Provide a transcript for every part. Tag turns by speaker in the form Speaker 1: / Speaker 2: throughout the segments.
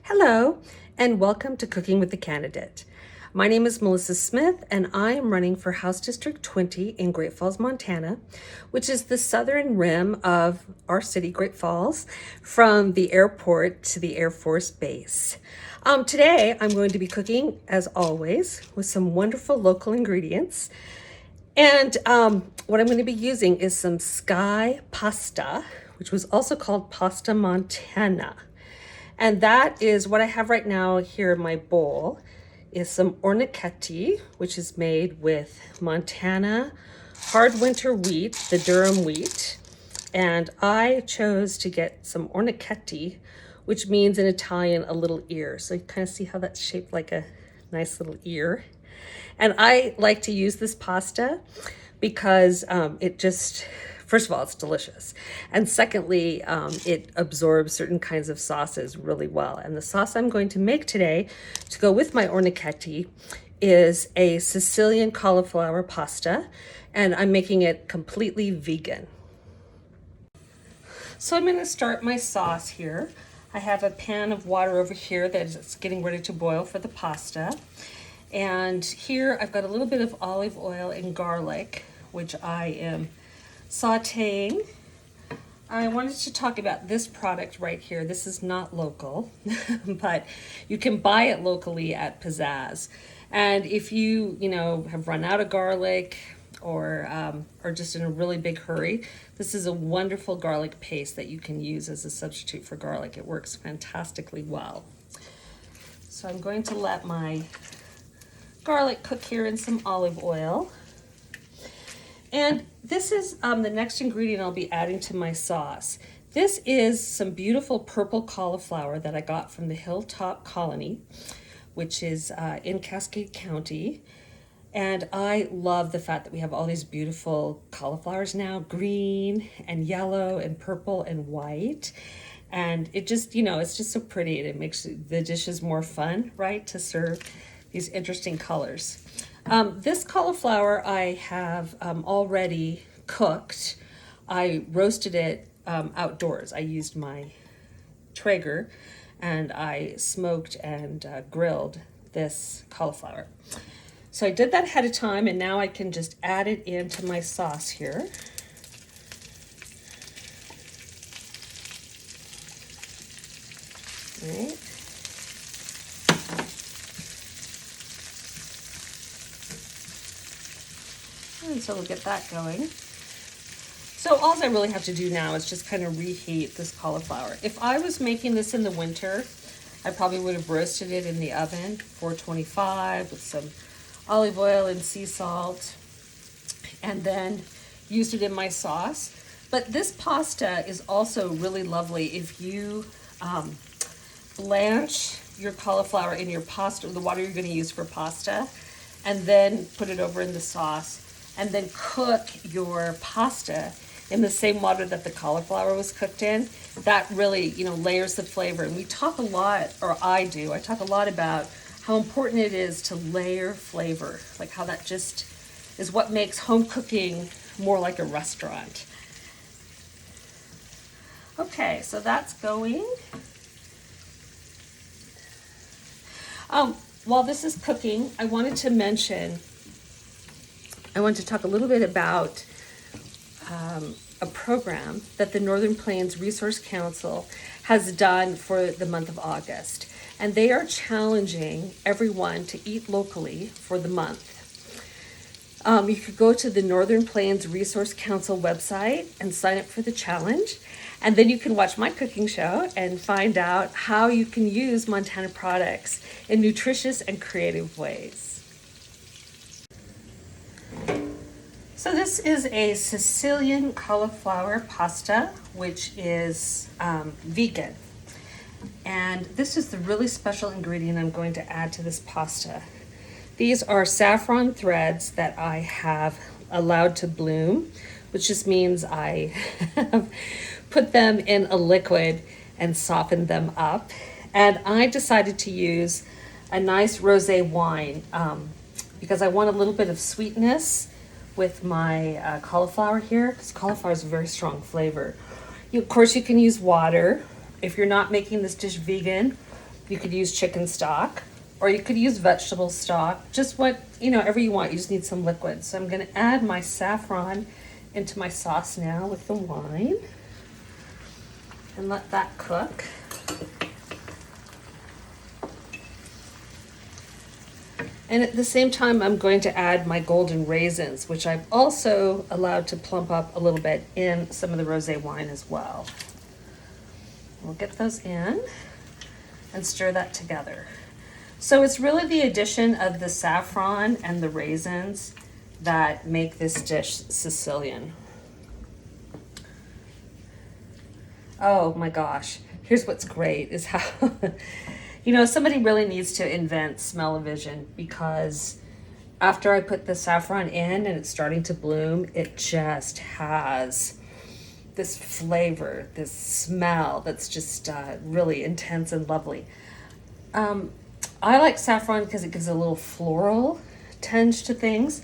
Speaker 1: Hello, and welcome to Cooking with the Candidate. My name is Melissa Smith, and I am running for House District 20 in Great Falls, Montana, which is the southern rim of our city, Great Falls, from the airport to the Air Force Base. Today, I'm going to be cooking, as always, with some wonderful local ingredients. And what I'm going to be using is some sky pasta, which was also called pasta montana. And that is what I have right now here in my bowl is some orichetti, which is made with Montana hard winter wheat, the Durham wheat. And I chose to get some orichetti, which means in Italian, a little ear. So you kind of see how that's shaped like a nice little ear. And I like to use this pasta because it just, first of all, it's delicious. And secondly, it absorbs certain kinds of sauces really well. And the sauce I'm going to make today to go with my orichetti is a Sicilian cauliflower pasta, and I'm making it completely vegan. So I'm going to start my sauce here. I have a pan of water over here that's getting ready to boil for the pasta. And here I've got a little bit of olive oil and garlic, which I am sauteing. I wanted to talk about this product right here. This is not local, but you can buy it locally at Pizzazz. And if you have run out of garlic or are just in a really big hurry, this is a wonderful garlic paste that you can use as a substitute for garlic. It works fantastically well. So I'm going to let my garlic cook here in some olive oil. And this is the next ingredient I'll be adding to my sauce. This is some beautiful purple cauliflower that I got from the Hilltop Colony, which is in Cascade County. And I love the fact that we have all these beautiful cauliflowers now, green and yellow and purple and white. And it just, it's just so pretty, and it makes the dishes more fun, right, to serve these interesting colors. This cauliflower I have already cooked. I roasted it outdoors. I used my Traeger and I smoked and grilled this cauliflower. So I did that ahead of time, and now I can just add it into my sauce here. All right. And so we'll get that going. So all I really have to do now is just kind of reheat this cauliflower. If I was making this in the winter, I probably would have roasted it in the oven, 425, with some olive oil and sea salt, and then used it in my sauce. But this pasta is also really lovely if you blanch your cauliflower in your pasta, the water you're going to use for pasta, and then put it over in the sauce, and then cook your pasta in the same water that the cauliflower was cooked in. That really, layers the flavor. And we talk a lot, or I talk a lot about how important it is to layer flavor, like how that just is what makes home cooking more like a restaurant. Okay, so that's going. While this is cooking, I wanted to talk a little bit about a program that the Northern Plains Resource Council has done for the month of August. And they are challenging everyone to eat locally for the month. You could go to the Northern Plains Resource Council website and sign up for the challenge. And then you can watch my cooking show and find out how you can use Montana products in nutritious and creative ways. So this is a Sicilian cauliflower pasta, which is vegan. And this is the really special ingredient I'm going to add to this pasta. These are saffron threads that I have allowed to bloom, which just means I have put them in a liquid and softened them up. And I decided to use a nice rosé wine because I want a little bit of sweetness with my cauliflower here, because cauliflower is a very strong flavor. Of course, you can use water. If you're not making this dish vegan, You could use chicken stock, or you could use vegetable stock, just whatever you want. You just need some liquid. So I'm gonna add my saffron into my sauce now with the wine and let that cook. And at the same time, I'm going to add my golden raisins, which I've also allowed to plump up a little bit in some of the rosé wine as well. We'll get those in and stir that together. So it's really the addition of the saffron and the raisins that make this dish Sicilian. Oh my gosh, here's what's great is how somebody really needs to invent smell-o-vision, because after I put the saffron in and it's starting to bloom, it just has this flavor, this smell that's just really intense and lovely. I like saffron because it gives a little floral tinge to things,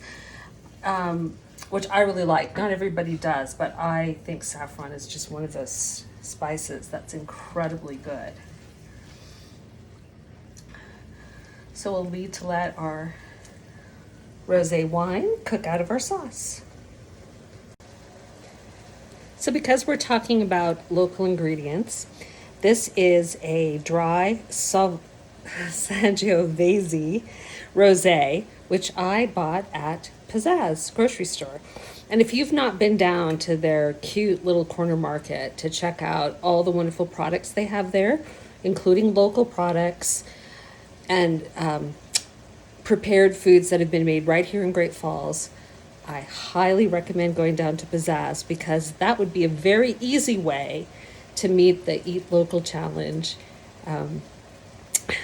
Speaker 1: which I really like. Not everybody does, but I think saffron is just one of those spices that's incredibly good. So we'll need to let our rosé wine cook out of our sauce. So because we're talking about local ingredients, this is a dry Sangiovese rosé, which I bought at Pizzazz grocery store. And if you've not been down to their cute little corner market to check out all the wonderful products they have there, including local products and prepared foods that have been made right here in Great Falls, I highly recommend going down to Pizzazz, because that would be a very easy way to meet the Eat Local Challenge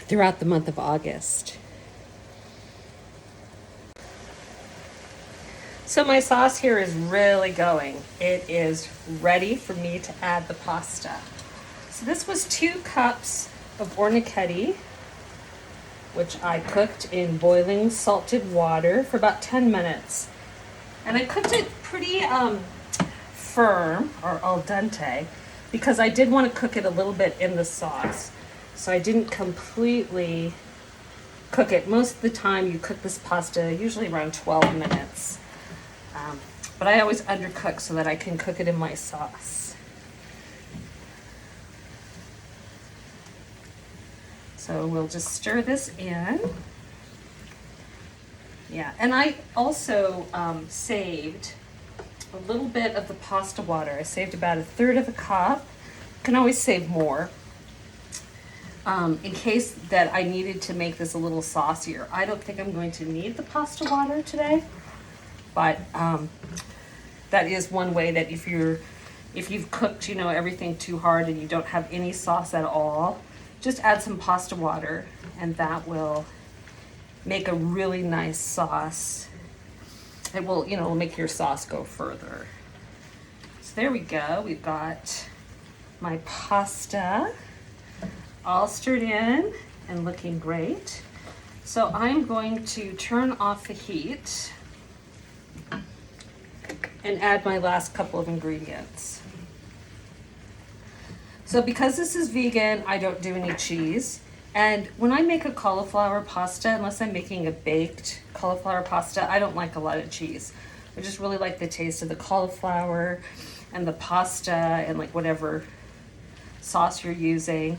Speaker 1: throughout the month of August. So my sauce here is really going. It is ready for me to add the pasta. So this was 2 cups of orichetti, which I cooked in boiling salted water for about 10 minutes. And I cooked it pretty firm, or al dente, because I did want to cook it a little bit in the sauce. So I didn't completely cook it. Most of the time you cook this pasta usually around 12 minutes. But I always undercook so that I can cook it in my sauce. So we'll just stir this in. Yeah, and I also saved a little bit of the pasta water. I saved about 1/3 of a cup. You can always save more. In case that I needed to make this a little saucier. I don't think I'm going to need the pasta water today, but that is one way that if you've cooked everything too hard and you don't have any sauce at all, just add some pasta water, and that will make a really nice sauce. It will make your sauce go further. So there we go. We've got my pasta all stirred in and looking great. So I'm going to turn off the heat and add my last couple of ingredients. So because this is vegan, I don't do any cheese. And when I make a cauliflower pasta, unless I'm making a baked cauliflower pasta, I don't like a lot of cheese. I just really like the taste of the cauliflower and the pasta and like whatever sauce you're using.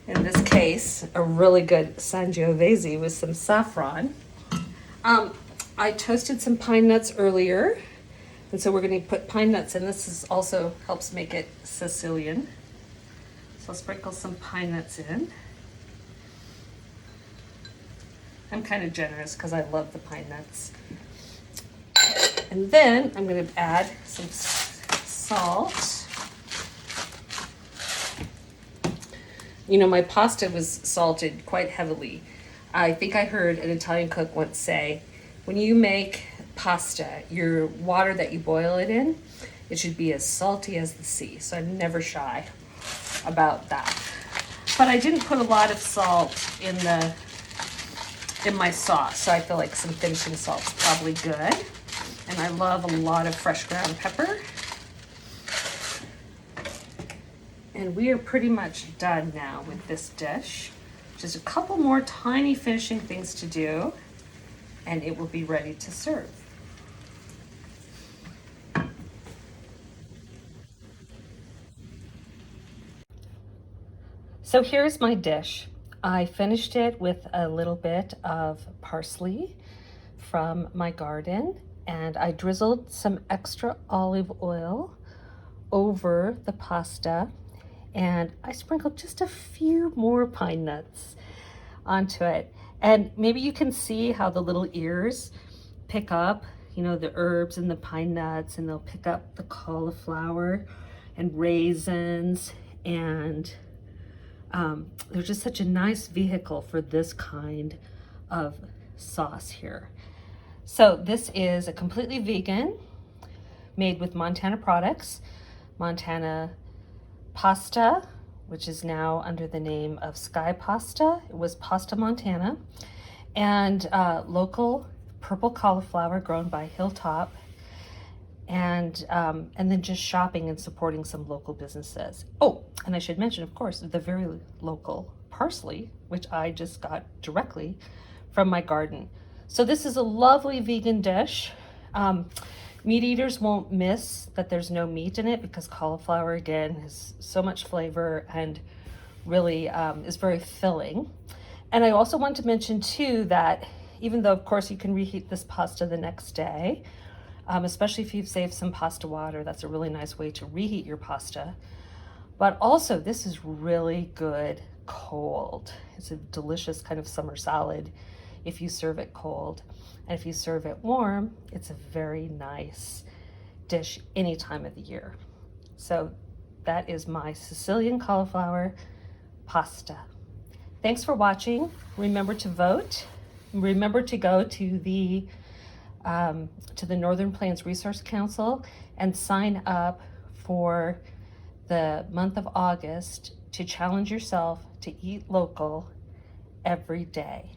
Speaker 1: In this case, a really good Sangiovese with some saffron. I toasted some pine nuts earlier, and so we're going to put pine nuts in. This also helps make it Sicilian. So I'll sprinkle some pine nuts in. I'm kind of generous because I love the pine nuts. And then I'm going to add some salt. My pasta was salted quite heavily. I think I heard an Italian cook once say, when you make pasta, your water that you boil it in, it should be as salty as the sea. So I'm never shy about that. But I didn't put a lot of salt in my sauce, so I feel like some finishing salt's probably good. And I love a lot of fresh ground pepper. And we are pretty much done now with this dish. Just a couple more tiny finishing things to do, and it will be ready to serve. So here's my dish. I finished it with a little bit of parsley from my garden, and I drizzled some extra olive oil over the pasta, and I sprinkled just a few more pine nuts onto it. And maybe you can see how the little ears pick up, you know, the herbs and the pine nuts, and they'll pick up the cauliflower and raisins, and they're just such a nice vehicle for this kind of sauce here. So this is a completely vegan, made with Montana products, Montana pasta, which is now under the name of Sky Pasta. It was Pasta Montana, and local purple cauliflower grown by Hilltop, and then just shopping and supporting some local businesses. Oh, and I should mention, of course, the very local parsley, which I just got directly from my garden. So this is a lovely vegan dish. Meat eaters won't miss that there's no meat in it, because cauliflower, again, has so much flavor and really is very filling. And I also want to mention too that even though, of course, you can reheat this pasta the next day, especially if you've saved some pasta water, that's a really nice way to reheat your pasta. But also, this is really good cold. It's a delicious kind of summer salad if you serve it cold. And if you serve it warm, it's a very nice dish any time of the year. So that is my Sicilian cauliflower pasta. Thanks for watching. Remember to vote. Remember to go to the Northern Plains Resource Council and sign up for the month of August to challenge yourself to eat local every day.